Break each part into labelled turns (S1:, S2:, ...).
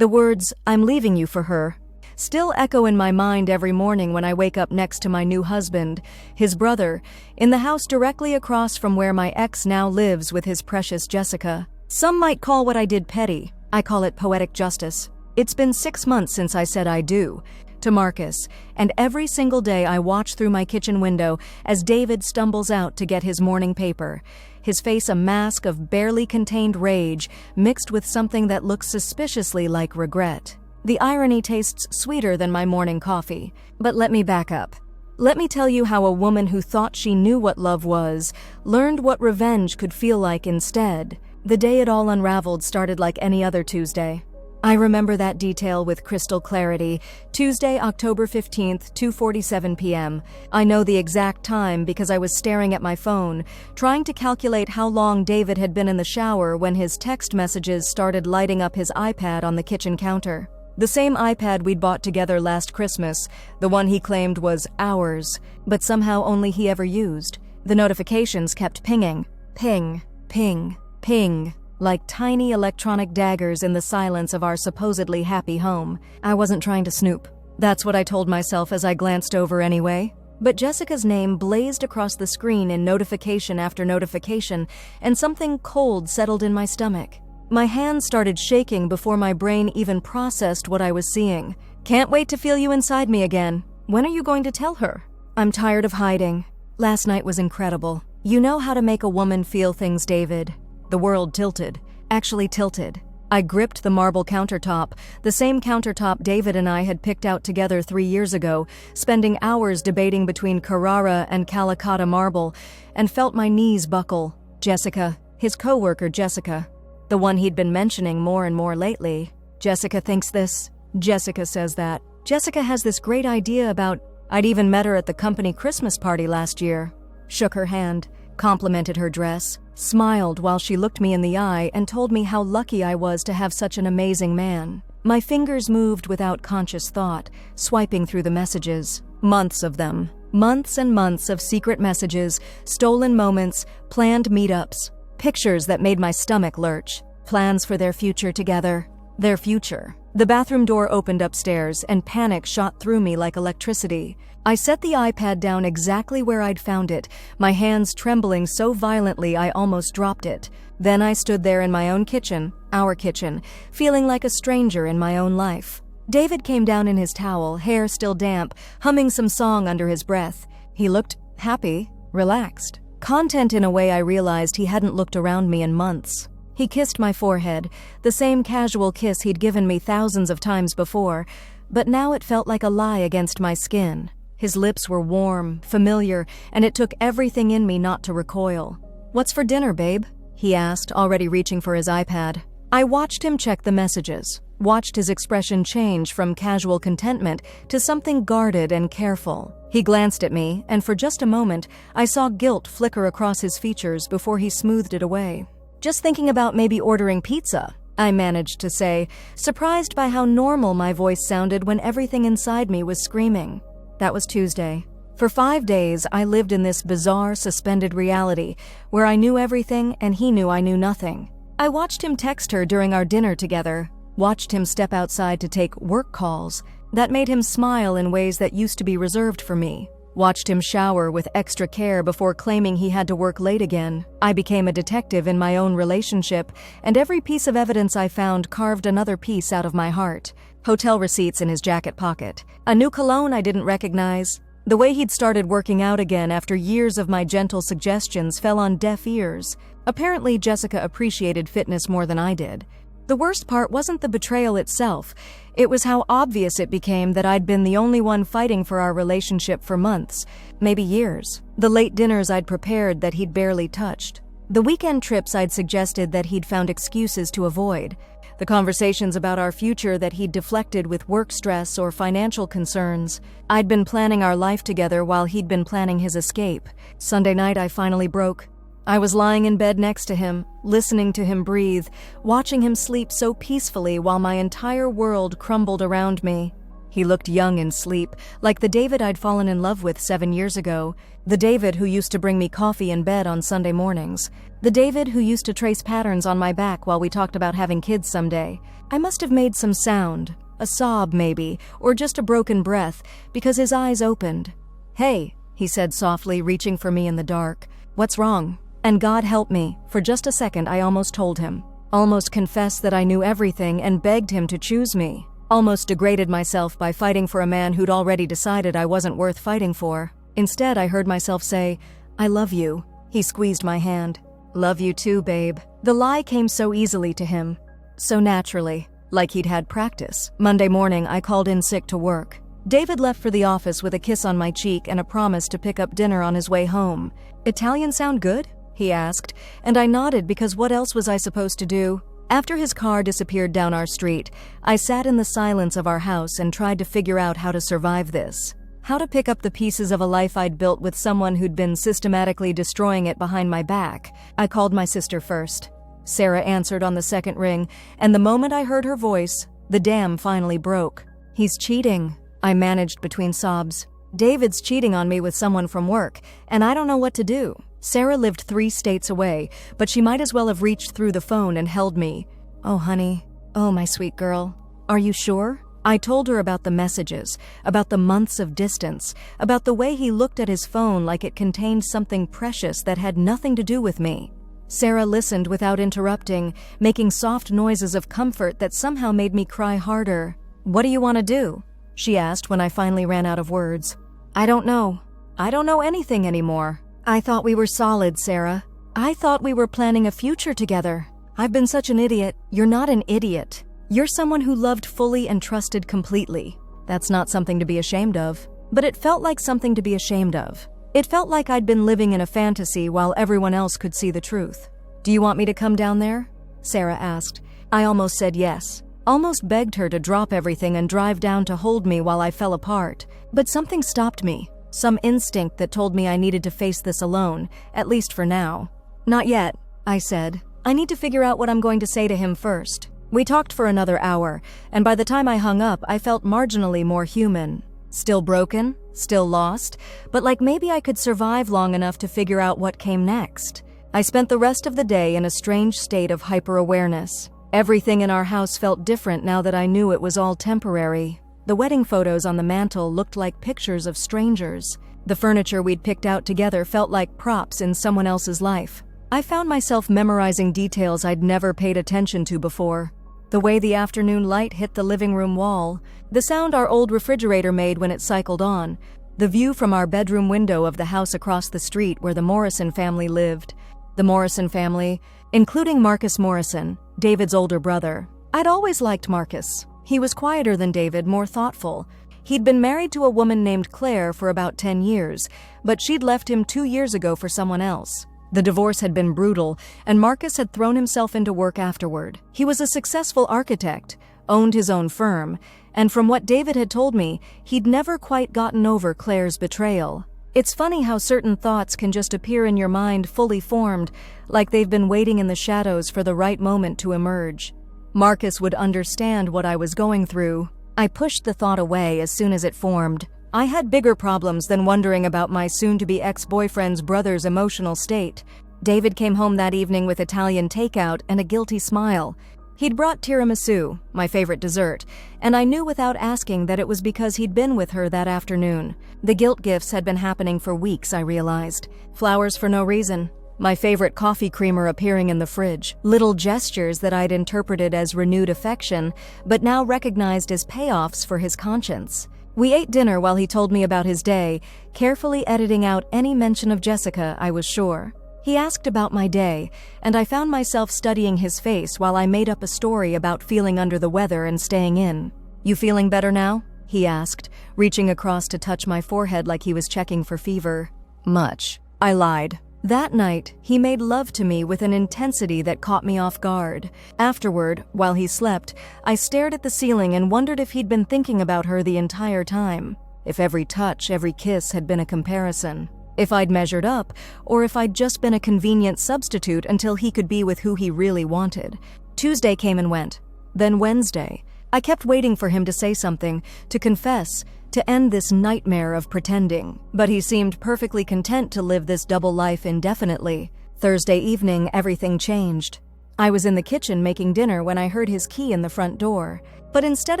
S1: The words, "I'm leaving you for her," still echo in my mind every morning when I wake up next to my new husband, his brother, in the house directly across from where my ex now lives with his precious Jessica. Some might call what I did petty. I call it poetic justice. It's been 6 months since I said I do to Marcus, and every single day I watch through my kitchen window as David stumbles out to get his morning paper, his face a mask of barely contained rage mixed with something that looks suspiciously like regret. The irony tastes sweeter than my morning coffee. But let me back up. Let me tell you how a woman who thought she knew what love was learned what revenge could feel like instead. The day it all unraveled started like any other Tuesday. I remember that detail with crystal clarity. Tuesday, October 15th, 2:47 p.m. I know the exact time because I was staring at my phone, trying to calculate how long David had been in the shower when his text messages started lighting up his iPad on the kitchen counter. The same iPad we'd bought together last Christmas, the one he claimed was ours, but somehow only he ever used. The notifications kept pinging. Ping, ping, ping, like tiny electronic daggers in the silence of our supposedly happy home. I wasn't trying to snoop. That's what I told myself as I glanced over anyway. But Jessica's name blazed across the screen in notification after notification, and something cold settled in my stomach. My hands started shaking before my brain even processed what I was seeing. Can't wait to feel you inside me again. When are you going to tell her? I'm tired of hiding. Last night was incredible. You know how to make a woman feel things, David. The world tilted. Actually tilted. I gripped the marble countertop, the same countertop David and I had picked out together 3 years ago, spending hours debating between Carrara and Calicut marble, and felt my knees buckle. Jessica, his co-worker Jessica, the one he'd been mentioning more and more lately. Jessica thinks this. Jessica says that. Jessica has this great idea about... I'd even met her at the company Christmas party last year. Shook her hand, complimented her dress, smiled while she looked me in the eye and told me how lucky I was to have such an amazing man. My fingers moved without conscious thought, swiping through the messages. Months of them. Months and months of secret messages, stolen moments, planned meetups. Pictures that made my stomach lurch. Plans for their future together. Their future. The bathroom door opened upstairs, and panic shot through me like electricity. I set the iPad down exactly where I'd found it, my hands trembling so violently I almost dropped it. Then I stood there in my own kitchen, our kitchen, feeling like a stranger in my own life. David came down in his towel, hair still damp, humming some song under his breath. He looked happy, relaxed. Content in a way I realized he hadn't looked around me in months. He kissed my forehead, the same casual kiss he'd given me thousands of times before, but now it felt like a lie against my skin. His lips were warm, familiar, and it took everything in me not to recoil. "What's for dinner, babe?" he asked, already reaching for his iPad. I watched him check the messages, watched his expression change from casual contentment to something guarded and careful. He glanced at me, and for just a moment, I saw guilt flicker across his features before he smoothed it away. "Just thinking about maybe ordering pizza," I managed to say, surprised by how normal my voice sounded when everything inside me was screaming. That was Tuesday. For 5 days, I lived in this bizarre, suspended reality, where I knew everything and he knew I knew nothing. I watched him text her during our dinner together, watched him step outside to take work calls. That made him smile in ways that used to be reserved for me. Watched him shower with extra care before claiming he had to work late again. I became a detective in my own relationship, and every piece of evidence I found carved another piece out of my heart. Hotel receipts in his jacket pocket. A new cologne I didn't recognize. The way he'd started working out again after years of my gentle suggestions fell on deaf ears. Apparently, Jessica appreciated fitness more than I did. The worst part wasn't the betrayal itself. It was how obvious it became that I'd been the only one fighting for our relationship for months, maybe years. The late dinners I'd prepared that he'd barely touched. The weekend trips I'd suggested that he'd found excuses to avoid. The conversations about our future that he'd deflected with work stress or financial concerns. I'd been planning our life together while he'd been planning his escape. Sunday night I finally broke. I was lying in bed next to him, listening to him breathe, watching him sleep so peacefully while my entire world crumbled around me. He looked young in sleep, like the David I'd fallen in love with 7 years ago, the David who used to bring me coffee in bed on Sunday mornings, the David who used to trace patterns on my back while we talked about having kids someday. I must have made some sound, a sob maybe, or just a broken breath, because his eyes opened. "Hey," he said softly, reaching for me in the dark. "What's wrong?" And God help me, for just a second I almost told him. Almost confessed that I knew everything and begged him to choose me. Almost degraded myself by fighting for a man who'd already decided I wasn't worth fighting for. Instead, I heard myself say, "I love you." He squeezed my hand. "Love you too, babe." The lie came so easily to him, so naturally, like he'd had practice. Monday morning, I called in sick to work. David left for the office with a kiss on my cheek and a promise to pick up dinner on his way home. "Italian sound good?" he asked, and I nodded because what else was I supposed to do? After his car disappeared down our street, I sat in the silence of our house and tried to figure out how to survive this. How to pick up the pieces of a life I'd built with someone who'd been systematically destroying it behind my back. I called my sister first. Sarah answered on the second ring, and the moment I heard her voice, the dam finally broke. "He's cheating," I managed between sobs. "David's cheating on me with someone from work, and I don't know what to do." Sarah lived 3 states away, but she might as well have reached through the phone and held me. "Oh, honey. Oh, my sweet girl. Are you sure?" I told her about the messages, about the months of distance, about the way he looked at his phone like it contained something precious that had nothing to do with me. Sarah listened without interrupting, making soft noises of comfort that somehow made me cry harder. "What do you want to do?" she asked when I finally ran out of words. "I don't know. I don't know anything anymore. I thought we were solid, Sarah. I thought we were planning a future together. I've been such an idiot." "You're not an idiot. You're someone who loved fully and trusted completely. That's not something to be ashamed of." But it felt like something to be ashamed of. It felt like I'd been living in a fantasy while everyone else could see the truth. "Do you want me to come down there?" Sarah asked. I almost said yes. Almost begged her to drop everything and drive down to hold me while I fell apart. But something stopped me. Some instinct that told me I needed to face this alone, at least for now. "Not yet," I said. "I need to figure out what I'm going to say to him first." We talked for another hour, and by the time I hung up, I felt marginally more human. Still broken, still lost, but like maybe I could survive long enough to figure out what came next. I spent the rest of the day in a strange state of hyper-awareness. Everything in our house felt different now that I knew it was all temporary. The wedding photos on the mantle looked like pictures of strangers. The furniture we'd picked out together felt like props in someone else's life. I found myself memorizing details I'd never paid attention to before. The way the afternoon light hit the living room wall, the sound our old refrigerator made when it cycled on, the view from our bedroom window of the house across the street where the Morrison family lived. The Morrison family, including Marcus Morrison, David's older brother. I'd always liked Marcus. He was quieter than David, more thoughtful. He'd been married to a woman named Claire for about 10 years, but she'd left him 2 years ago for someone else. The divorce had been brutal, and Marcus had thrown himself into work afterward. He was a successful architect, owned his own firm, and from what David had told me, he'd never quite gotten over Claire's betrayal. It's funny how certain thoughts can just appear in your mind fully formed, like they've been waiting in the shadows for the right moment to emerge. Marcus would understand what I was going through. I pushed the thought away as soon as it formed. I had bigger problems than wondering about my soon-to-be ex-boyfriend's brother's emotional state. David came home that evening with Italian takeout and a guilty smile. He'd brought tiramisu, my favorite dessert, and I knew without asking that it was because he'd been with her that afternoon. The guilt gifts had been happening for weeks, I realized. Flowers for no reason. My favorite coffee creamer appearing in the fridge. Little gestures that I'd interpreted as renewed affection, but now recognized as payoffs for his conscience. We ate dinner while he told me about his day, carefully editing out any mention of Jessica, I was sure. He asked about my day, and I found myself studying his face while I made up a story about feeling under the weather and staying in. "You feeling better now?" he asked, reaching across to touch my forehead like he was checking for fever. "Much," I lied. That night, he made love to me with an intensity that caught me off guard. Afterward, while he slept, I stared at the ceiling and wondered if he'd been thinking about her the entire time. If every touch, every kiss had been a comparison. If I'd measured up, or if I'd just been a convenient substitute until he could be with who he really wanted. Tuesday came and went. Then Wednesday. I kept waiting for him to say something, to confess, to end this nightmare of pretending. But he seemed perfectly content to live this double life indefinitely. Thursday evening, everything changed. I was in the kitchen making dinner when I heard his key in the front door. But instead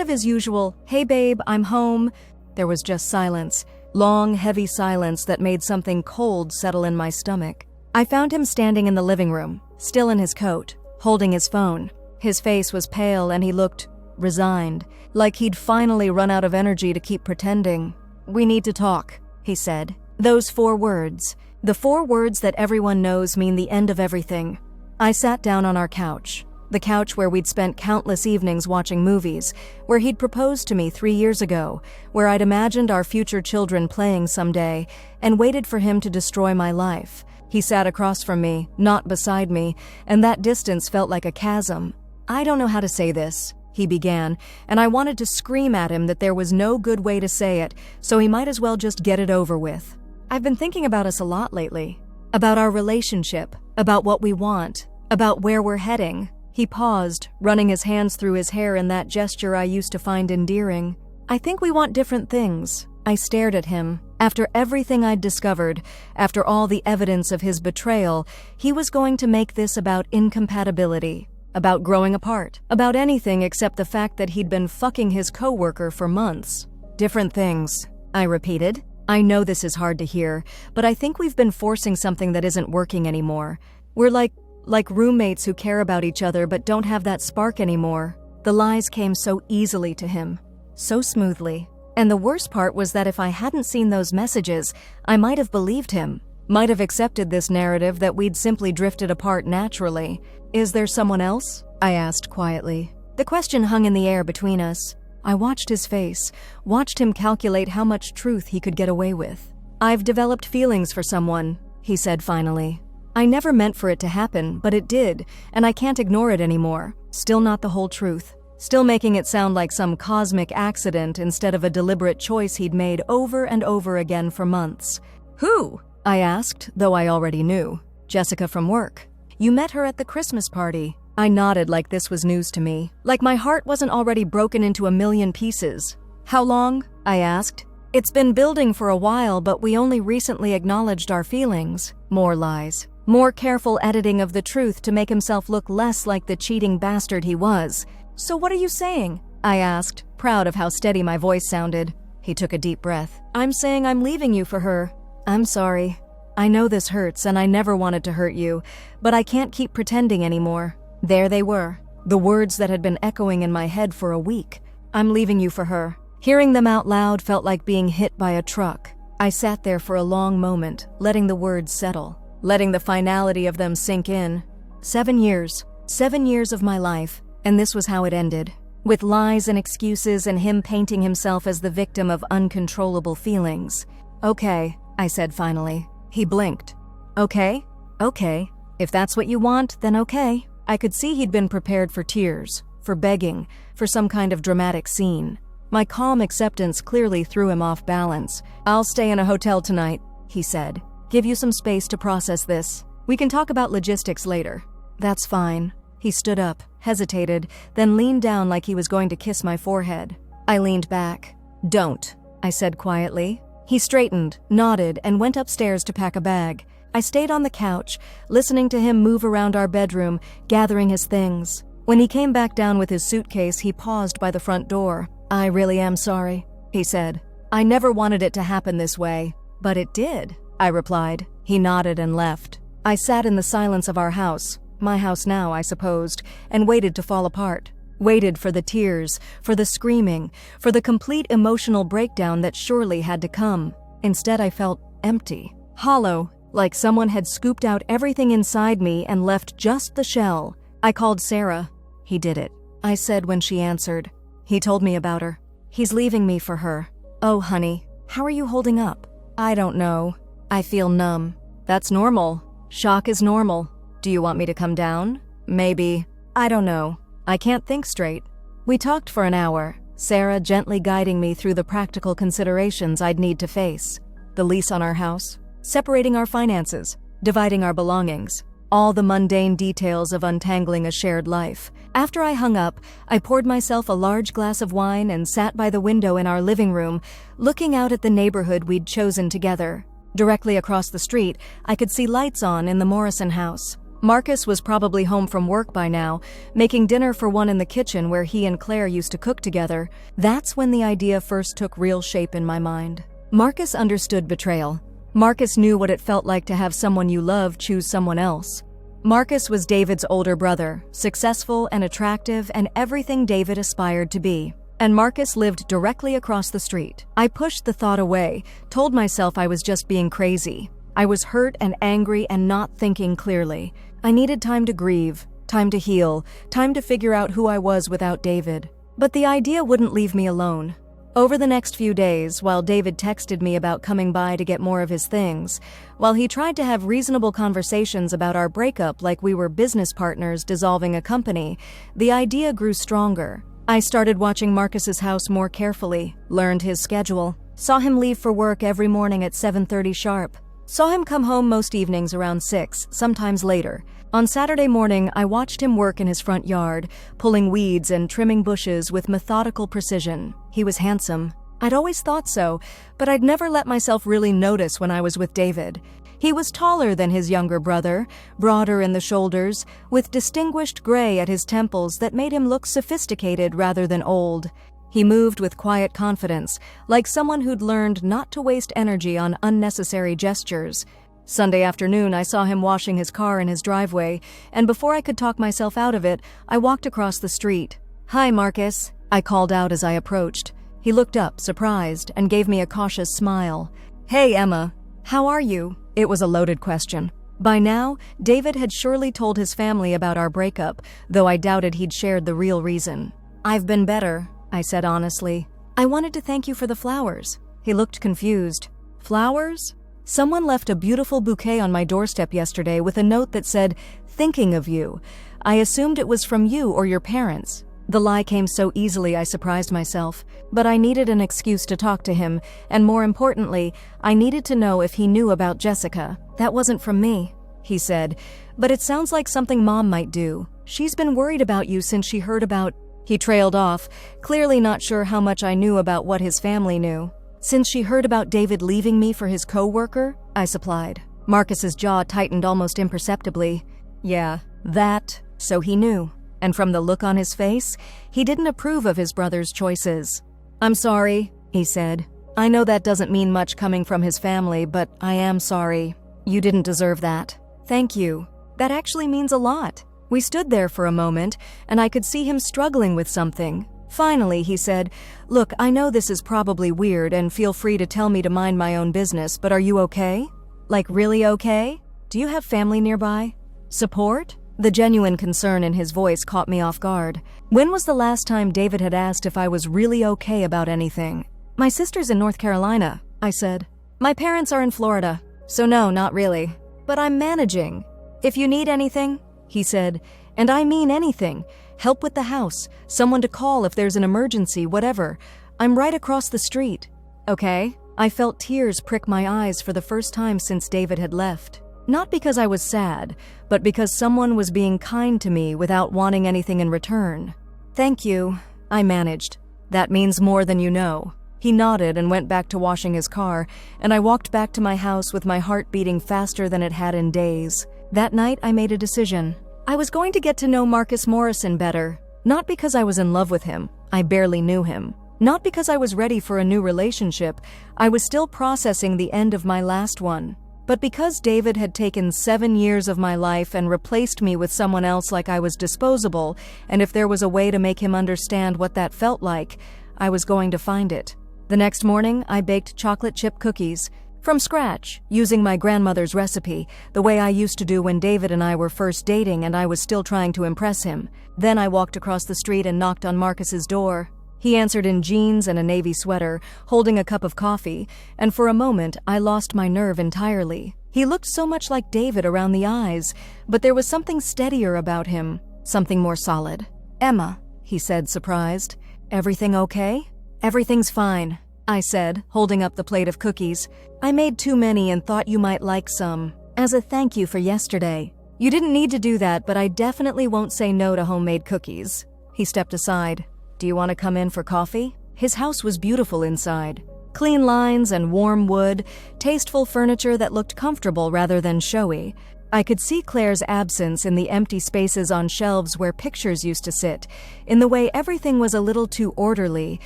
S1: of his usual, "Hey babe, I'm home," there was just silence. Long, heavy silence that made something cold settle in my stomach. I found him standing in the living room, still in his coat, holding his phone. His face was pale and he looked resigned, like he'd finally run out of energy to keep pretending. "We need to talk," he said. Those 4 words. The 4 words that everyone knows mean the end of everything. I sat down on our couch. The couch where we'd spent countless evenings watching movies, where he'd proposed to me 3 years ago, where I'd imagined our future children playing someday, and waited for him to destroy my life. He sat across from me, not beside me, and that distance felt like a chasm. "I don't know how to say this," he began, and I wanted to scream at him that there was no good way to say it, so he might as well just get it over with. "I've been thinking about us a lot lately. About our relationship, about what we want, about where we're heading." He paused, running his hands through his hair in that gesture I used to find endearing. "I think we want different things." I stared at him. After everything I'd discovered, after all the evidence of his betrayal, he was going to make this about incompatibility, about growing apart, about anything except the fact that he'd been fucking his coworker for months. "Different things," I repeated. "I know this is hard to hear, but I think we've been forcing something that isn't working anymore. We're like roommates who care about each other but don't have that spark anymore." The lies came so easily to him, so smoothly. And the worst part was that if I hadn't seen those messages, I might have believed him, might have accepted this narrative that we'd simply drifted apart naturally. "Is there someone else?" I asked quietly. The question hung in the air between us. I watched his face, watched him calculate how much truth he could get away with. "I've developed feelings for someone," he said finally. "I never meant for it to happen, but it did, and I can't ignore it anymore. Still not the whole truth. Still making it sound like some cosmic accident instead of a deliberate choice he'd made over and over again for months." "Who?" I asked, though I already knew. "Jessica from work. You met her at the Christmas party." I nodded like this was news to me, like my heart wasn't already broken into a million pieces. "How long?" I asked. "It's been building for a while, but we only recently acknowledged our feelings." More lies. More careful editing of the truth to make himself look less like the cheating bastard he was. "So what are you saying?" I asked, proud of how steady my voice sounded. He took a deep breath. "I'm saying I'm leaving you for her. I'm sorry. I know this hurts and I never wanted to hurt you, but I can't keep pretending anymore." There they were, the words that had been echoing in my head for a week. "I'm leaving you for her." Hearing them out loud felt like being hit by a truck. I sat there for a long moment, letting the words settle, letting the finality of them sink in. 7 years. 7 years of my life. And this was how it ended, with lies and excuses and him painting himself as the victim of uncontrollable feelings. "Okay," I said finally. He blinked. "Okay? Okay. If that's what you want, then okay." I could see he'd been prepared for tears, for begging, for some kind of dramatic scene. My calm acceptance clearly threw him off balance. "I'll stay in a hotel tonight," he said. "Give you some space to process this. We can talk about logistics later." "That's fine." He stood up, hesitated, then leaned down like he was going to kiss my forehead. I leaned back. "Don't," I said quietly. He straightened, nodded, and went upstairs to pack a bag. I stayed on the couch, listening to him move around our bedroom, gathering his things. When he came back down with his suitcase, he paused by the front door. "I really am sorry," he said. "I never wanted it to happen this way." "But it did," I replied. He nodded and left. I sat in the silence of our house, my house now, I supposed, and waited to fall apart. Waited for the tears, for the screaming, for the complete emotional breakdown that surely had to come. Instead, I felt empty, hollow, like someone had scooped out everything inside me and left just the shell. I called Sarah. "He did it," I said when she answered. "He told me about her. He's leaving me for her." "Oh, honey, how are you holding up?" "I don't know. I feel numb." "That's normal. Shock is normal. Do you want me to come down?" "Maybe. I don't know. I can't think straight." We talked for an hour, Sarah gently guiding me through the practical considerations I'd need to face. The lease on our house, separating our finances, dividing our belongings. all the mundane details of untangling a shared life. After I hung up, I poured myself a large glass of wine and sat by the window in our living room, looking out at the neighborhood we'd chosen together. Directly across the street, I could see lights on in the Morrison house. Marcus was probably home from work by now, making dinner for one in the kitchen where he and Claire used to cook together. That's when the idea first took real shape in my mind. Marcus understood betrayal. Marcus knew what it felt like to have someone you love choose someone else. Marcus was David's older brother, successful and attractive and everything David aspired to be. And Marcus lived directly across the street. I pushed the thought away, told myself I was just being crazy. I was hurt and angry and not thinking clearly. I needed time to grieve, time to heal, time to figure out who I was without David. But the idea wouldn't leave me alone. Over the next few days, while David texted me about coming by to get more of his things, while he tried to have reasonable conversations about our breakup like we were business partners dissolving a company, the idea grew stronger. I started watching Marcus's house more carefully, learned his schedule, saw him leave for work every morning at 7:30 sharp, saw him come home most evenings around 6, sometimes later. On Saturday morning, I watched him work in his front yard, pulling weeds and trimming bushes with methodical precision. He was handsome. I'd always thought so, but I'd never let myself really notice when I was with David. He was taller than his younger brother, broader in the shoulders, with distinguished gray at his temples that made him look sophisticated rather than old. He moved with quiet confidence, like someone who'd learned not to waste energy on unnecessary gestures. Sunday afternoon, I saw him washing his car in his driveway, and before I could talk myself out of it, I walked across the street. "Hi, Marcus," I called out as I approached. He looked up, surprised, and gave me a cautious smile. "Hey, Emma. How are you?" It was a loaded question. By now, David had surely told his family about our breakup, though I doubted he'd shared the real reason. "I've been better," I said honestly. "I wanted to thank you for the flowers." He looked confused. "Flowers?" "Someone left a beautiful bouquet on my doorstep yesterday with a note that said, 'Thinking of you.' I assumed it was from you or your parents." The lie came so easily I surprised myself, but I needed an excuse to talk to him, and more importantly, I needed to know if he knew about Jessica. "That wasn't from me," he said, "but it sounds like something Mom might do. She's been worried about you since she heard about—" He trailed off, clearly not sure how much I knew about what his family knew. "Since she heard about David leaving me for his co-worker," I supplied. Marcus's jaw tightened almost imperceptibly. "Yeah, that, so he knew." And from the look on his face, he didn't approve of his brother's choices. "I'm sorry," he said. "I know that doesn't mean much coming from his family, but I am sorry. You didn't deserve that." "Thank you. That actually means a lot." We stood there for a moment, and I could see him struggling with something. Finally, he said, "Look, I know this is probably weird, and feel free to tell me to mind my own business, but are you okay? Like really okay? Do you have family nearby? Support?" The genuine concern in his voice caught me off guard. When was the last time David had asked if I was really okay about anything? "My sister's in North Carolina," I said. "My parents are in Florida, so no, not really. But I'm managing. If you need anything," he said, "and I mean anything, help with the house, someone to call if there's an emergency, whatever, I'm right across the street. Okay?" I felt tears prick my eyes for the first time since David had left. Not because I was sad, but because someone was being kind to me without wanting anything in return. "Thank you," I managed. "That means more than you know." He nodded and went back to washing his car, and I walked back to my house with my heart beating faster than it had in days. That night, I made a decision. I was going to get to know Marcus Morrison better, not because I was in love with him. I barely knew him. Not because I was ready for a new relationship. I was still processing the end of my last one. But because David had taken 7 years of my life and replaced me with someone else like I was disposable, and if there was a way to make him understand what that felt like, I was going to find it. The next morning, I baked chocolate chip cookies. From scratch, using my grandmother's recipe, the way I used to do when David and I were first dating and I was still trying to impress him. Then I walked across the street and knocked on Marcus's door. He answered in jeans and a navy sweater, holding a cup of coffee, and for a moment I lost my nerve entirely. He looked so much like David around the eyes, but there was something steadier about him, something more solid. "Emma," he said, surprised. "Everything okay?" "Everything's fine," I said, holding up the plate of cookies. "I made too many and thought you might like some. As a thank you for yesterday." You didn't need to do that, but I definitely won't say no to homemade cookies. He stepped aside. Do you want to come in for coffee? His house was beautiful inside. Clean lines and warm wood, tasteful furniture that looked comfortable rather than showy. I could see Claire's absence in the empty spaces on shelves where pictures used to sit, in the way everything was a little too orderly,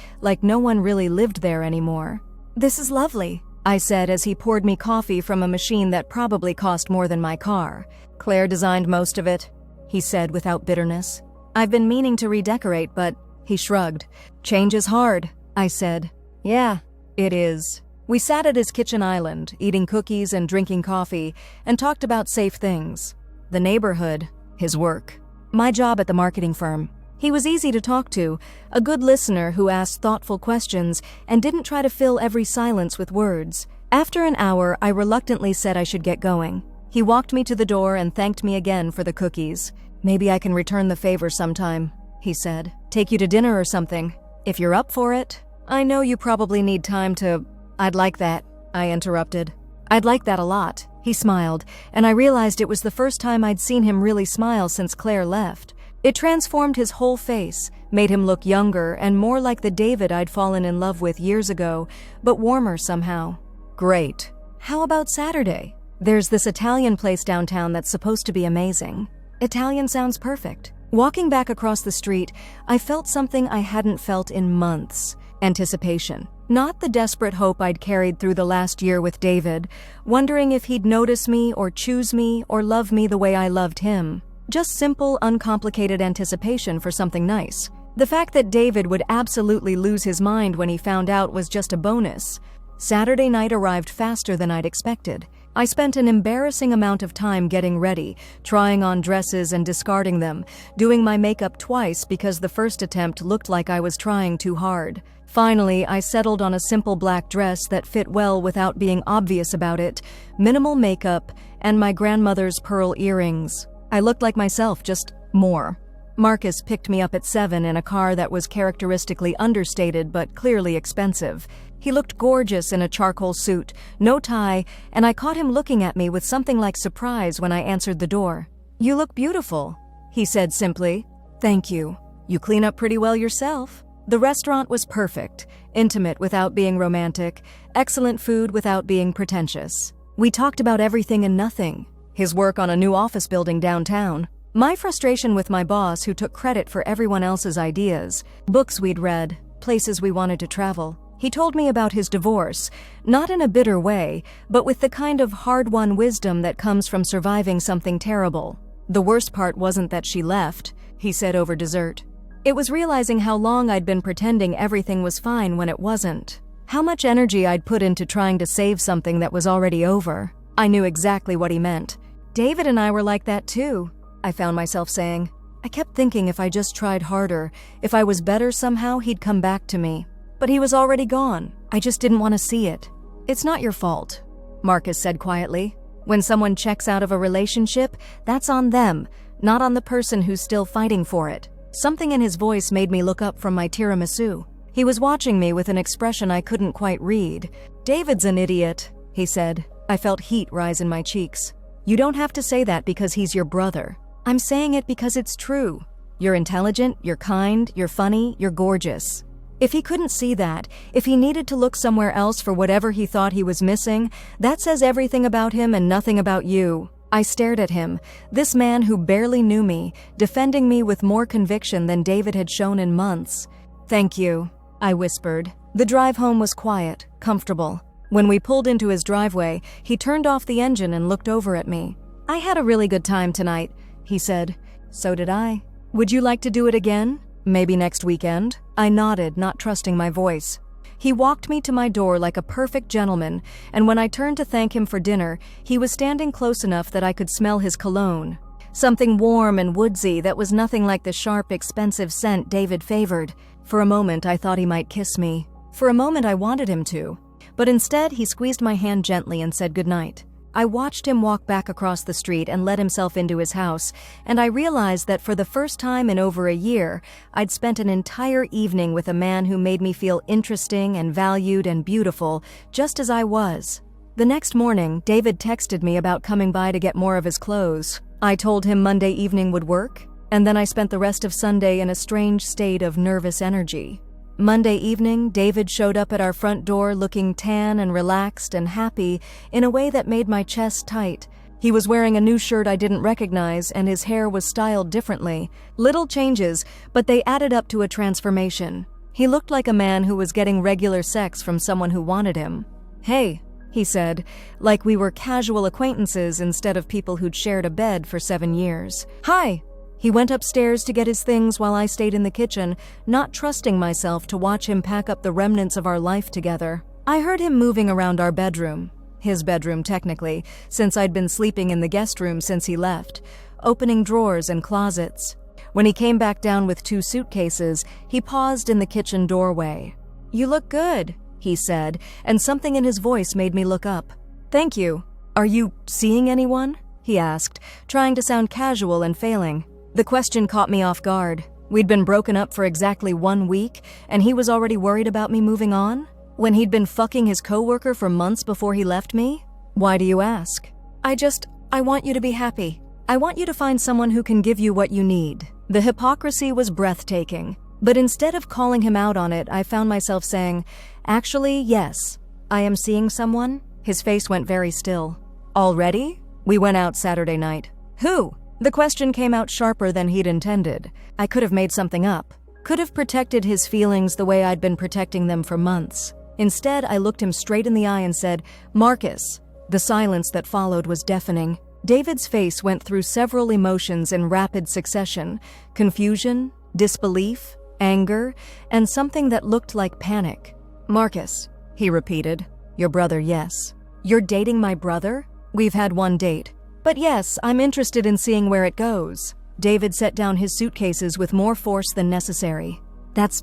S1: like no one really lived there anymore. This is lovely, I said as he poured me coffee from a machine that probably cost more than my car. Claire designed most of it, he said without bitterness. I've been meaning to redecorate, but he shrugged. Change is hard, I said. Yeah, it is. We sat at his kitchen island, eating cookies and drinking coffee, and talked about safe things. The neighborhood, his work, my job at the marketing firm. He was easy to talk to, a good listener who asked thoughtful questions and didn't try to fill every silence with words. After an hour, I reluctantly said I should get going. He walked me to the door and thanked me again for the cookies. Maybe I can return the favor sometime, he said. Take you to dinner or something, if you're up for it. I know you probably need time to... I'd like that, I interrupted. I'd like that a lot. He smiled, and I realized it was the first time I'd seen him really smile since Claire left. It transformed his whole face, made him look younger and more like the David I'd fallen in love with years ago, but warmer somehow. Great. How about Saturday? There's this Italian place downtown that's supposed to be amazing. Italian sounds perfect. Walking back across the street, I felt something I hadn't felt in months. Anticipation. Not the desperate hope I'd carried through the last year with David, wondering if he'd notice me or choose me or love me the way I loved him. Just simple, uncomplicated anticipation for something nice. The fact that David would absolutely lose his mind when he found out was just a bonus. Saturday night arrived faster than I'd expected. I spent an embarrassing amount of time getting ready, trying on dresses and discarding them, doing my makeup twice because the first attempt looked like I was trying too hard. Finally, I settled on a simple black dress that fit well without being obvious about it, minimal makeup, and my grandmother's pearl earrings. I looked like myself, just more. Marcus picked me up at 7 in a car that was characteristically understated but clearly expensive. He looked gorgeous in a charcoal suit, no tie, and I caught him looking at me with something like surprise when I answered the door. "You look beautiful," he said simply. "Thank you. You clean up pretty well yourself." The restaurant was perfect, intimate without being romantic, excellent food without being pretentious. We talked about everything and nothing. His work on a new office building downtown, my frustration with my boss who took credit for everyone else's ideas, books we'd read, places we wanted to travel. He told me about his divorce, not in a bitter way, but with the kind of hard-won wisdom that comes from surviving something terrible. The worst part wasn't that she left, he said over dessert. It was realizing how long I'd been pretending everything was fine when it wasn't. How much energy I'd put into trying to save something that was already over. I knew exactly what he meant. David and I were like that too, I found myself saying. I kept thinking if I just tried harder, if I was better somehow, he'd come back to me. But he was already gone. I just didn't want to see it. It's not your fault, Marcus said quietly. When someone checks out of a relationship, that's on them, not on the person who's still fighting for it. Something in his voice made me look up from my tiramisu. He was watching me with an expression I couldn't quite read. David's an idiot, he said. I felt heat rise in my cheeks. You don't have to say that because he's your brother. I'm saying it because it's true. You're intelligent, you're kind, you're funny, you're gorgeous. If he couldn't see that, if he needed to look somewhere else for whatever he thought he was missing, that says everything about him and nothing about you. I stared at him, this man who barely knew me, defending me with more conviction than David had shown in months. Thank you, I whispered. The drive home was quiet, comfortable. When we pulled into his driveway, he turned off the engine and looked over at me. I had a really good time tonight, he said. So did I. Would you like to do it again? Maybe next weekend? I nodded, not trusting my voice. He walked me to my door like a perfect gentleman, and when I turned to thank him for dinner, he was standing close enough that I could smell his cologne. Something warm and woodsy that was nothing like the sharp, expensive scent David favored. For a moment, I thought he might kiss me. For a moment, I wanted him to. But instead, he squeezed my hand gently and said goodnight. I watched him walk back across the street and let himself into his house, and I realized that for the first time in over a year, I'd spent an entire evening with a man who made me feel interesting and valued and beautiful, just as I was. The next morning, David texted me about coming by to get more of his clothes. I told him Monday evening would work, and then I spent the rest of Sunday in a strange state of nervous energy. Monday evening, David showed up at our front door looking tan and relaxed and happy in a way that made my chest tight. He was wearing a new shirt I didn't recognize, and his hair was styled differently. Little changes, but they added up to a transformation. He looked like a man who was getting regular sex from someone who wanted him. "Hey," he said, like we were casual acquaintances instead of people who'd shared a bed for 7 years. "Hi." He went upstairs to get his things while I stayed in the kitchen, not trusting myself to watch him pack up the remnants of our life together. I heard him moving around our bedroom. His bedroom, technically, since I'd been sleeping in the guest room since he left, opening drawers and closets. When he came back down with 2 suitcases, he paused in the kitchen doorway. "You look good," he said, and something in his voice made me look up. "Thank you. Are you seeing anyone?" he asked, trying to sound casual and failing. The question caught me off guard. We'd been broken up for exactly 1 week, and he was already worried about me moving on? When he'd been fucking his coworker for months before he left me? Why do you ask? I want you to be happy. I want you to find someone who can give you what you need." The hypocrisy was breathtaking, but instead of calling him out on it, I found myself saying, "Actually, yes, I am seeing someone." His face went very still. "Already?" "We went out Saturday night." "Who?" The question came out sharper than he'd intended. I could have made something up. Could have protected his feelings the way I'd been protecting them for months. Instead, I looked him straight in the eye and said, "Marcus." The silence that followed was deafening. David's face went through several emotions in rapid succession: confusion, disbelief, anger, and something that looked like panic. "Marcus," he repeated. "Your brother, yes." "You're dating my brother?" "We've had 1 date. But yes, I'm interested in seeing where it goes." David set down his suitcases with more force than necessary. That's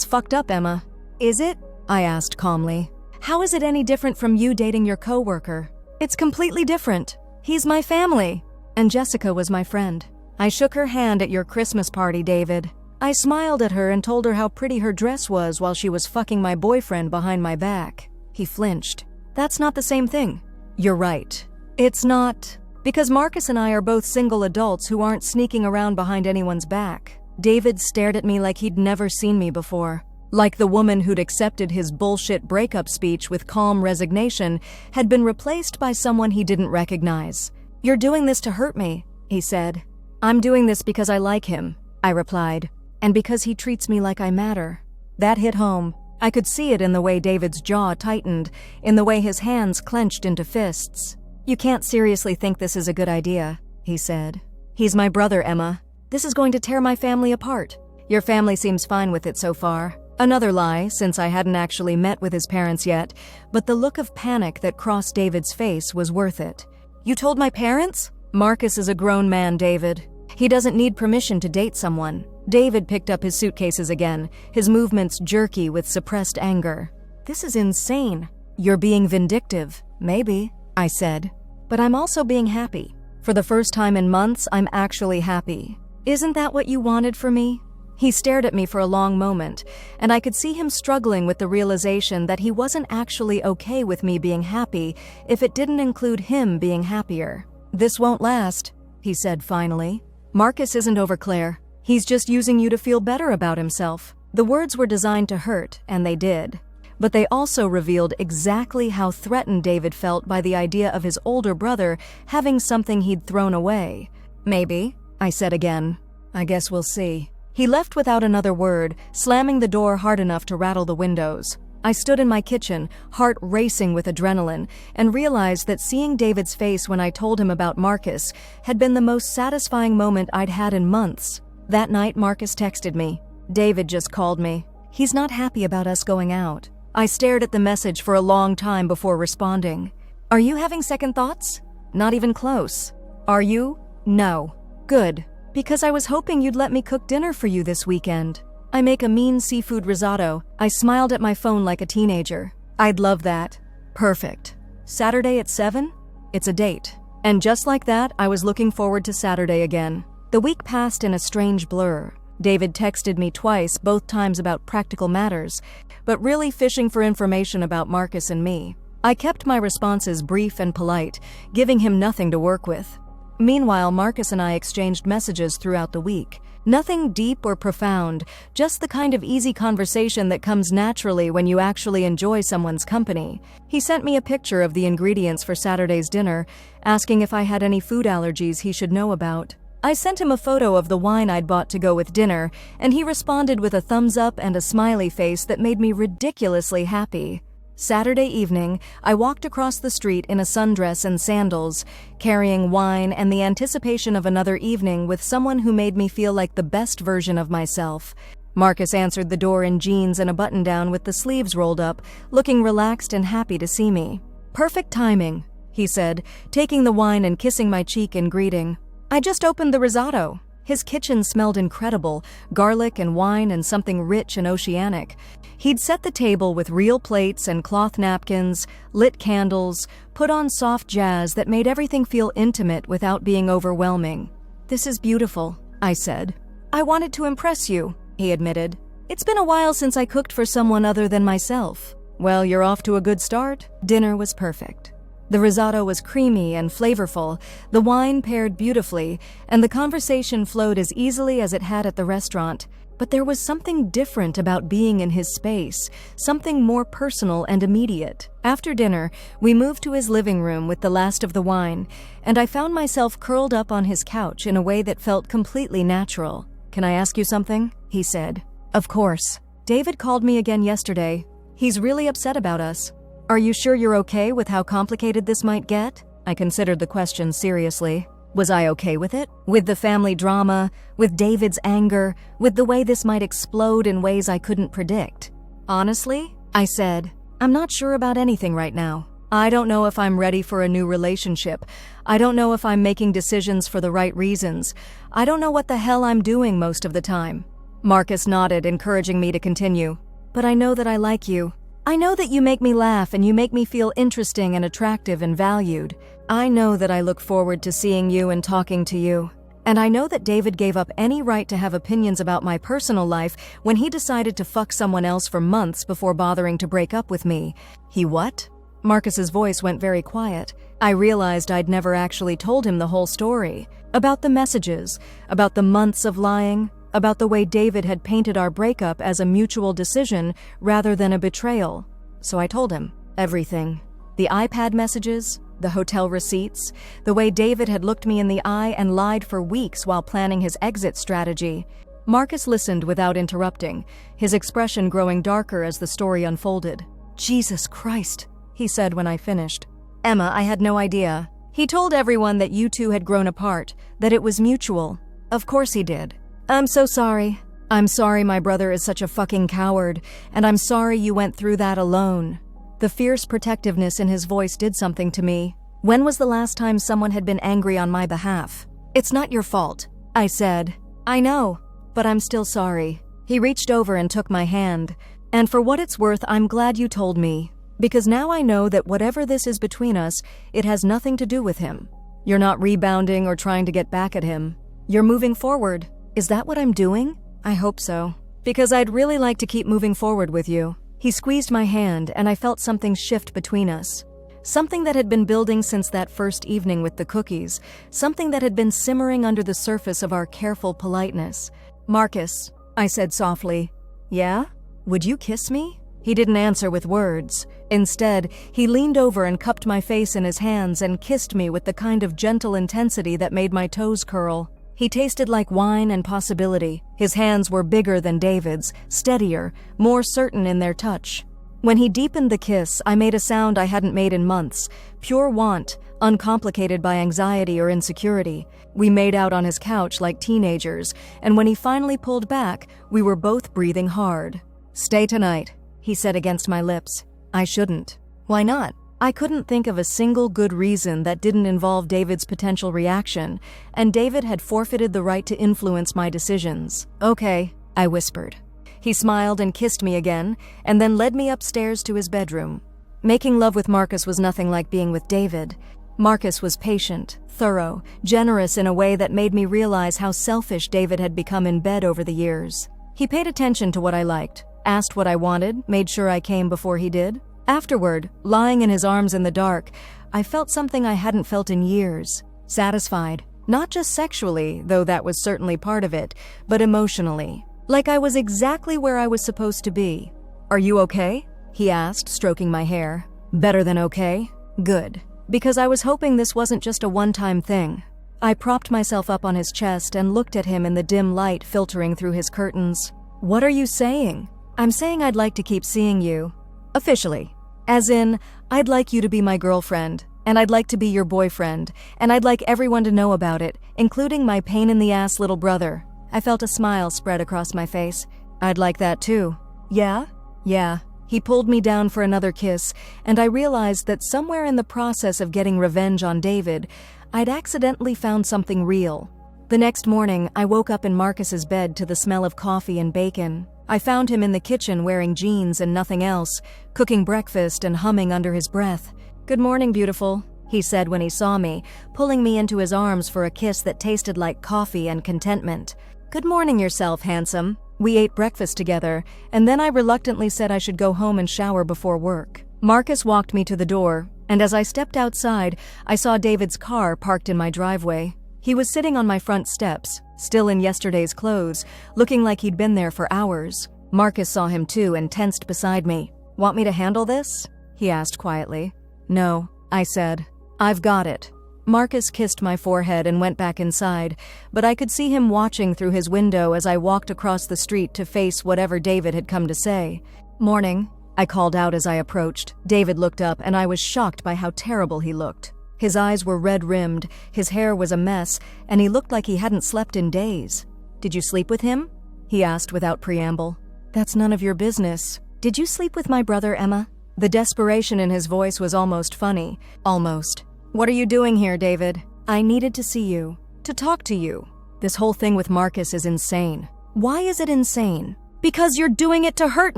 S1: fucked up, Emma." "Is it?" I asked calmly. "How is it any different from you dating your coworker?" "It's completely different. He's my family. And Jessica was my friend. I shook her hand at your Christmas party, David. I smiled at her and told her how pretty her dress was while she was fucking my boyfriend behind my back." He flinched. "That's not the same thing." "You're right. It's not. Because Marcus and I are both single adults who aren't sneaking around behind anyone's back." David stared at me like he'd never seen me before. Like the woman who'd accepted his bullshit breakup speech with calm resignation had been replaced by someone he didn't recognize. "You're doing this to hurt me," he said. "I'm doing this because I like him," I replied, "and because he treats me like I matter." That hit home. I could see it in the way David's jaw tightened, in the way his hands clenched into fists. "You can't seriously think this is a good idea," he said. "He's my brother, Emma. This is going to tear my family apart. Your family seems fine with it so far." Another lie, since I hadn't actually met with his parents yet, but the look of panic that crossed David's face was worth it. "You told my parents?" "Marcus is a grown man, David. He doesn't need permission to date someone." David picked up his suitcases again, his movements jerky with suppressed anger. "This is insane." "You're being vindictive." "Maybe," I said. "But I'm also being happy. For the first time in months, I'm actually happy. Isn't that what you wanted for me?" He stared at me for a long moment, and I could see him struggling with the realization that he wasn't actually okay with me being happy if it didn't include him being happier. "This won't last," he said finally. "Marcus isn't over Claire. He's just using you to feel better about himself." The words were designed to hurt, and they did. But they also revealed exactly how threatened David felt by the idea of his older brother having something he'd thrown away. "Maybe," I said again. "I guess we'll see." He left without another word, slamming the door hard enough to rattle the windows. I stood in my kitchen, heart racing with adrenaline, and realized that seeing David's face when I told him about Marcus had been the most satisfying moment I'd had in months. That night, Marcus texted me. "David just called me. He's not happy about us going out." I stared at the message for a long time before responding. "Are you having second thoughts?" "Not even close." "Are you?" "No." "Good. Because I was hoping you'd let me cook dinner for you this weekend. I make a mean seafood risotto." I smiled at my phone like a teenager. "I'd love that." "Perfect. Saturday at 7? It's a date." And just like that, I was looking forward to Saturday again. The week passed in a strange blur. David texted me twice, both times about practical matters, but really fishing for information about Marcus and me. I kept my responses brief and polite, giving him nothing to work with. Meanwhile, Marcus and I exchanged messages throughout the week. Nothing deep or profound, just the kind of easy conversation that comes naturally when you actually enjoy someone's company. He sent me a picture of the ingredients for Saturday's dinner, asking if I had any food allergies he should know about. I sent him a photo of the wine I'd bought to go with dinner, and he responded with a thumbs up and a smiley face that made me ridiculously happy. Saturday evening, I walked across the street in a sundress and sandals, carrying wine and the anticipation of another evening with someone who made me feel like the best version of myself. Marcus answered the door in jeans and a button-down with the sleeves rolled up, looking relaxed and happy to see me. "Perfect timing," he said, taking the wine and kissing my cheek in greeting. "I just opened the risotto." His kitchen smelled incredible, garlic and wine and something rich and oceanic. He'd set the table with real plates and cloth napkins, lit candles, put on soft jazz that made everything feel intimate without being overwhelming. "This is beautiful," I said. "I wanted to impress you," he admitted. "It's been a while since I cooked for someone other than myself." "Well, you're off to a good start." Dinner was perfect. The risotto was creamy and flavorful, the wine paired beautifully, and the conversation flowed as easily as it had at the restaurant. But there was something different about being in his space, something more personal and immediate. After dinner, we moved to his living room with the last of the wine, and I found myself curled up on his couch in a way that felt completely natural. "Can I ask you something?" he said. "Of course. David called me again yesterday. He's really upset about us. Are you sure you're okay with how complicated this might get?" I considered the question seriously. Was I okay with it? With the family drama, with David's anger, with the way this might explode in ways I couldn't predict? "Honestly," I said, "I'm not sure about anything right now. I don't know if I'm ready for a new relationship. I don't know if I'm making decisions for the right reasons. I don't know what the hell I'm doing most of the time." Marcus nodded, encouraging me to continue. "But I know that I like you. I know that you make me laugh and you make me feel interesting and attractive and valued. I know that I look forward to seeing you and talking to you. And I know that David gave up any right to have opinions about my personal life when he decided to fuck someone else for months before bothering to break up with me." "He what?" Marcus's voice went very quiet. I realized I'd never actually told him the whole story. About the messages, about the months of lying, about the way David had painted our breakup as a mutual decision rather than a betrayal. So I told him everything. The iPad messages, the hotel receipts, the way David had looked me in the eye and lied for weeks while planning his exit strategy. Marcus listened without interrupting, his expression growing darker as the story unfolded. "Jesus Christ," he said when I finished. "Emma, I had no idea. He told everyone that you two had grown apart, that it was mutual." "Of course he did." "I'm so sorry. I'm sorry my brother is such a fucking coward, and I'm sorry you went through that alone." The fierce protectiveness in his voice did something to me. When was the last time someone had been angry on my behalf? "It's not your fault," I said. "I know, but I'm still sorry." He reached over and took my hand. "And for what it's worth, I'm glad you told me, because now I know that whatever this is between us, it has nothing to do with him. You're not rebounding or trying to get back at him. You're moving forward. Is that what I'm doing? I hope so. Because I'd really like to keep moving forward with you." He squeezed my hand, and I felt something shift between us. Something that had been building since that first evening with the cookies. Something that had been simmering under the surface of our careful politeness. "Marcus," I said softly. "Yeah? Would you kiss me?" He didn't answer with words. Instead, he leaned over and cupped my face in his hands and kissed me with the kind of gentle intensity that made my toes curl. He tasted like wine and possibility. His hands were bigger than David's, steadier, more certain in their touch. When he deepened the kiss, I made a sound I hadn't made in months, pure want, uncomplicated by anxiety or insecurity. We made out on his couch like teenagers, and when he finally pulled back, we were both breathing hard. "Stay tonight," he said against my lips. I shouldn't. "Why not?" I couldn't think of a single good reason that didn't involve David's potential reaction, and David had forfeited the right to influence my decisions. "Okay," I whispered. He smiled and kissed me again, and then led me upstairs to his bedroom. Making love with Marcus was nothing like being with David. Marcus was patient, thorough, generous in a way that made me realize how selfish David had become in bed over the years. He paid attention to what I liked, asked what I wanted, made sure I came before he did. Afterward, lying in his arms in the dark, I felt something I hadn't felt in years. Satisfied, Not just sexually, though that was certainly part of it, but emotionally. Like I was exactly where I was supposed to be. "Are you okay?" he asked, stroking my hair. "Better than okay?" "Good." Because I was hoping this wasn't just a one-time thing. I propped myself up on his chest and looked at him in the dim light filtering through his curtains. "What are you saying?" "I'm saying I'd like to keep seeing you. Officially. As in, I'd like you to be my girlfriend, and I'd like to be your boyfriend, and I'd like everyone to know about it, including my pain-in-the-ass little brother." I felt a smile spread across my face. "I'd like that too." "Yeah?" "Yeah." He pulled me down for another kiss, and I realized that somewhere in the process of getting revenge on David, I'd accidentally found something real. The next morning, I woke up in Marcus's bed to the smell of coffee and bacon. I found him in the kitchen wearing jeans and nothing else, cooking breakfast and humming under his breath. "Good morning, beautiful," he said when he saw me, pulling me into his arms for a kiss that tasted like coffee and contentment. "Good morning yourself, handsome." We ate breakfast together, and then I reluctantly said I should go home and shower before work. Marcus walked me to the door, and as I stepped outside, I saw David's car parked in my driveway. He was sitting on my front steps, still in yesterday's clothes, looking like he'd been there for hours. Marcus saw him too and tensed beside me. "Want me to handle this?" he asked quietly. "No," I said. "I've got it." Marcus kissed my forehead and went back inside, but I could see him watching through his window as I walked across the street to face whatever David had come to say. "Morning," I called out as I approached. David looked up, and I was shocked by how terrible he looked. His eyes were red-rimmed, his hair was a mess, and he looked like he hadn't slept in days. "Did you sleep with him?" he asked without preamble. "That's none of your business." "Did you sleep with my brother, Emma?" The desperation in his voice was almost funny. Almost. "What are you doing here, David?" "I needed to see you. To talk to you." This whole thing with Marcus is insane. "Why is it insane?" "Because you're doing it to hurt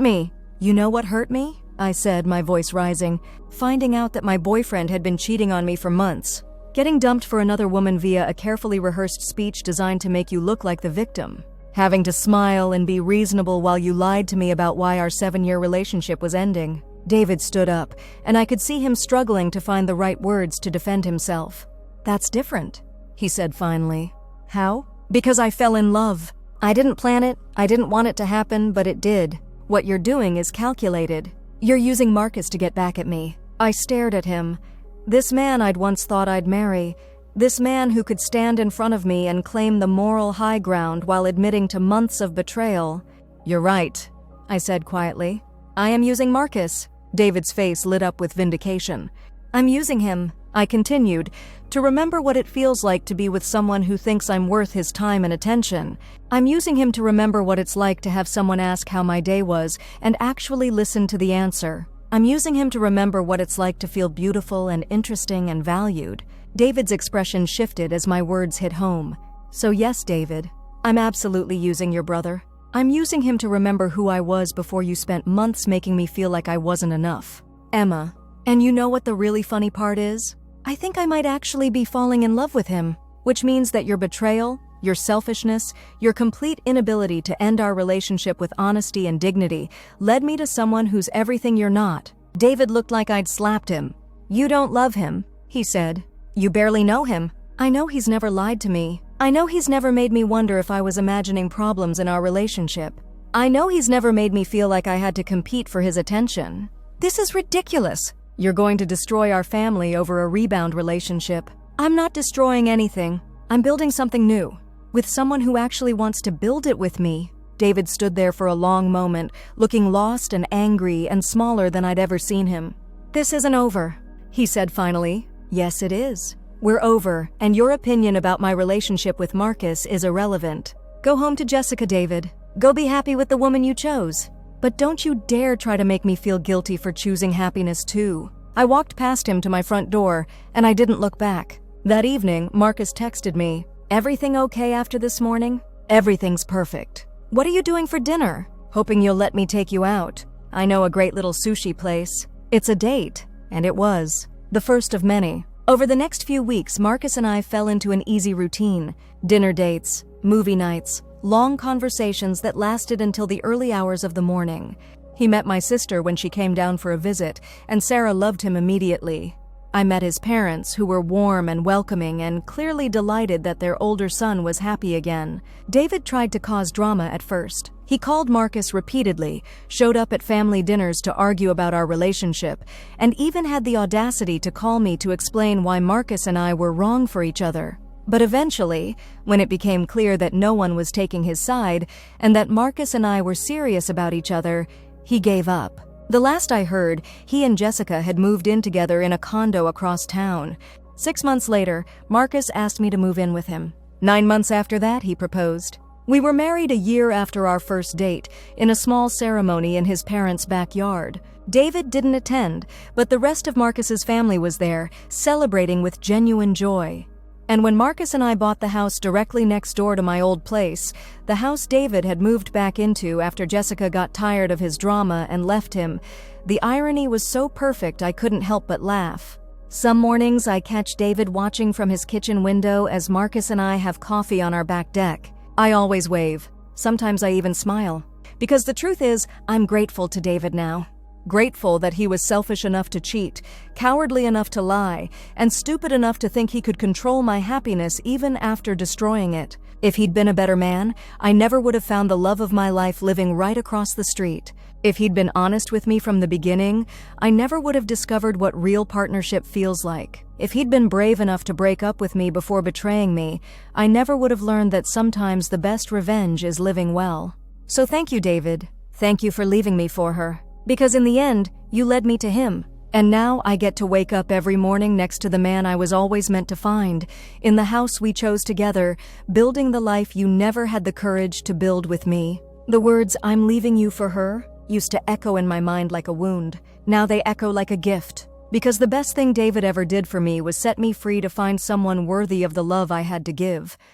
S1: me." "You know what hurt me?" I said, my voice rising. "Finding out that my boyfriend had been cheating on me for months. Getting dumped for another woman via a carefully rehearsed speech designed to make you look like the victim. Having to smile and be reasonable while you lied to me about why our 7-year relationship was ending." David stood up, and I could see him struggling to find the right words to defend himself. "That's different," he said finally. "How?" "Because I fell in love. I didn't plan it, I didn't want it to happen, but it did. What you're doing is calculated. You're using Marcus to get back at me." I stared at him. This man I'd once thought I'd marry. This man who could stand in front of me and claim the moral high ground while admitting to months of betrayal. "You're right," I said quietly. "I am using Marcus." David's face lit up with vindication. "I'm using him," I continued, "to remember what it feels like to be with someone who thinks I'm worth his time and attention. I'm using him to remember what it's like to have someone ask how my day was and actually listen to the answer. I'm using him to remember what it's like to feel beautiful and interesting and valued." David's expression shifted as my words hit home. "So yes, David, I'm absolutely using your brother. I'm using him to remember who I was before you spent months making me feel like I wasn't enough. Emma, and you know what the really funny part is? I think I might actually be falling in love with him, which means that your betrayal, your selfishness, your complete inability to end our relationship with honesty and dignity led me to someone who's everything you're not." David looked like I'd slapped him. "You don't love him," he said. "You barely know him. I know he's never lied to me. I know he's never made me wonder if I was imagining problems in our relationship. I know he's never made me feel like I had to compete for his attention. This is ridiculous. You're going to destroy our family over a rebound relationship. I'm not destroying anything. I'm building something new, with someone who actually wants to build it with me." David stood there for a long moment, looking lost and angry and smaller than I'd ever seen him. "This isn't over," he said finally. "Yes, it is. We're over, and your opinion about my relationship with Marcus is irrelevant. Go home to Jessica, David. Go be happy with the woman you chose. But don't you dare try to make me feel guilty for choosing happiness too." I walked past him to my front door, and I didn't look back. That evening, Marcus texted me, "Everything okay after this morning?" "Everything's perfect." "What are you doing for dinner?" "Hoping you'll let me take you out. I know a great little sushi place." It's a date, and it was. The first of many. Over the next few weeks, Marcus and I fell into an easy routine. Dinner dates, movie nights, long conversations that lasted until the early hours of the morning. He met my sister when she came down for a visit, and Sarah loved him immediately. I met his parents, who were warm and welcoming and clearly delighted that their older son was happy again. David tried to cause drama at first. He called Marcus repeatedly, showed up at family dinners to argue about our relationship, and even had the audacity to call me to explain why Marcus and I were wrong for each other. But eventually, when it became clear that no one was taking his side and that Marcus and I were serious about each other, he gave up. The last I heard, he and Jessica had moved in together in a condo across town. 6 months later, Marcus asked me to move in with him. 9 months after that, he proposed. We were married a year after our first date, in a small ceremony in his parents' backyard. David didn't attend, but the rest of Marcus's family was there, celebrating with genuine joy. And when Marcus and I bought the house directly next door to my old place, the house David had moved back into after Jessica got tired of his drama and left him, the irony was so perfect I couldn't help but laugh. Some mornings I catch David watching from his kitchen window as Marcus and I have coffee on our back deck. I always wave. Sometimes I even smile. Because the truth is, I'm grateful to David now. Grateful that he was selfish enough to cheat, cowardly enough to lie, and stupid enough to think he could control my happiness even after destroying it. If he'd been a better man, I never would have found the love of my life living right across the street. If he'd been honest with me from the beginning, I never would have discovered what real partnership feels like. If he'd been brave enough to break up with me before betraying me, I never would have learned that sometimes the best revenge is living well. So thank you, David. Thank you for leaving me for her. Because in the end, you led me to him. And now I get to wake up every morning next to the man I was always meant to find, in the house we chose together, building the life you never had the courage to build with me. The words, "I'm leaving you for her," used to echo in my mind like a wound. Now they echo like a gift. Because the best thing David ever did for me was set me free to find someone worthy of the love I had to give.